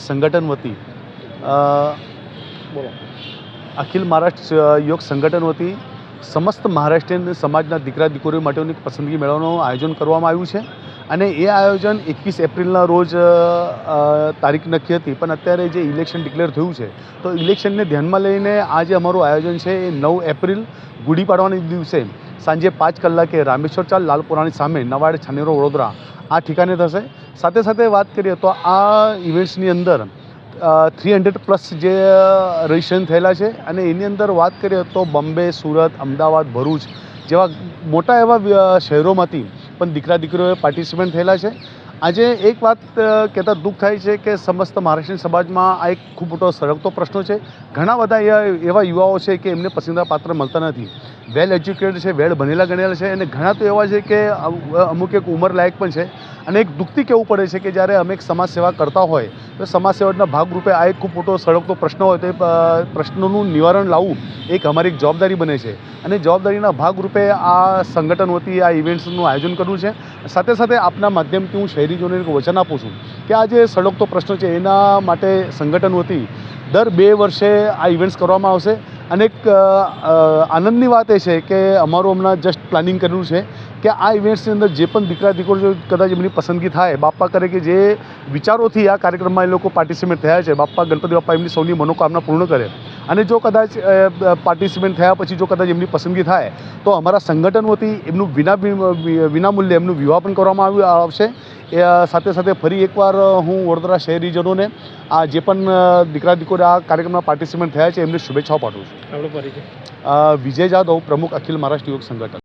યુવક સંગઠન વતી બોલો. અખિલ મહારાષ્ટ્ર યુવક સંગઠન વતી સમસ્ત મહારાષ્ટ્રીયન સમાજના દીકરા દીકરીઓ માટેની પસંદગી મેળાનું આયોજન કરવામાં આવ્યું છે અને એ આયોજન 21 એપ્રિલના રોજ તારીખ નક્કી હતી, પણ અત્યારે જે ઇલેક્શન ડિક્લેર થયું છે તો ઇલેક્શનને ધ્યાનમાં લઈને આ જે અમારું આયોજન છે એ 9 એપ્રિલ ગુડી પાડવાના દિવસે સાંજે 5 કલાકે રામેશ્વર ચાલ લાલપુરાની સામે નવાડ છાનેરો વડોદરા આ ઠિકાને થશે. સાથે સાથે વાત કરીએ તો આ ઇવેન્ટ્સની અંદર 300+ જે રજિસ્ટ્રેશન થયેલા છે અને એની અંદર વાત કરીએ તો બોમ્બે, સુરત, અમદાવાદ, ભરૂચ જેવા મોટા એવા શહેરોમાંથી પણ દીકરા દીકરીઓએ પાર્ટિસિપેટ થયેલા છે. આજે એક વાત કહેતા દુઃખ થાય છે કે સમસ્ત મહારાષ્ટ્રીયન સમાજમાં આ એક ખૂબ મોટો સળગતો પ્રશ્ન છે. ઘણા બધા એવા યુવાઓ છે કે એમને પસંદા પાત્ર મળતા નથી, વેલ એજ્યુકેટેડ છે, વેલ ભણેલા ગણેલા છે અને ઘણા તો એવા છે કે અમુક એક ઉંમર લાયક પણ છે. અને એક દુઃખથી કહેવું પડે છે કે જ્યારે અમે એક સમાજ સેવા કરતા હોય તો સમાજ સેવાના ભાગરૂપે આ એક ખૂબ મોટો સળગતો પ્રશ્ન હોય તો એ પ્રશ્નોનું નિવારણ લાવવું એક અમારી એક જવાબદારી બને છે અને જવાબદારીના ભાગરૂપે આ સંગઠન વતી આ ઇવેન્ટ્સનું આયોજન કરવું છે. સાથે સાથે આપના માધ્યમથી હું શહેરીજનોને એક વચન આપું છું કે આ જે સળગતો પ્રશ્ન છે એના માટે સંગઠન વતી દર 2 વર્ષે આ ઇવેન્ટ્સ કરવામાં આવશે. અને એક આનંદની વાત એ છે કે અમારું હમણાં જસ્ટ પ્લાનિંગ કર્યું છે કે આ ઇવેન્ટ્સની અંદર જે પણ દીકરા દીકરીઓ કદાચ એમની પસંદગી થાય, બાપ્પા કરે કે જે વિચારોથી આ કાર્યક્રમમાં એ લોકો પાર્ટિસિપેટ થયા છે, બાપ્પા ગણપતિ બાપ્પા એમની સૌની મનોકામના પૂર્ણ કરે. અને જો કદાચ પાર્ટિસિપેટ થયા પછી જો કદાચ એમની પસંદગી થાય તો અમારા સંગઠન વતી એમનું વિનામૂલ્યે એમનું વિવાહ પણ કરવામાં આવશે. સાથે સાથે ફરી એકવાર હું વડોદરા શહેરીજનોને આ જે પણ દીકરા દીકરીઓ આ કાર્યક્રમમાં પાર્ટિસિપેટ થયા છે એમને શુભેચ્છાઓ પાઠવું છું. આપણો પરિચય. વિજય જાદવ, પ્રમુખ અખિલ મહારાષ્ટ્ર યુવક સંગઠન.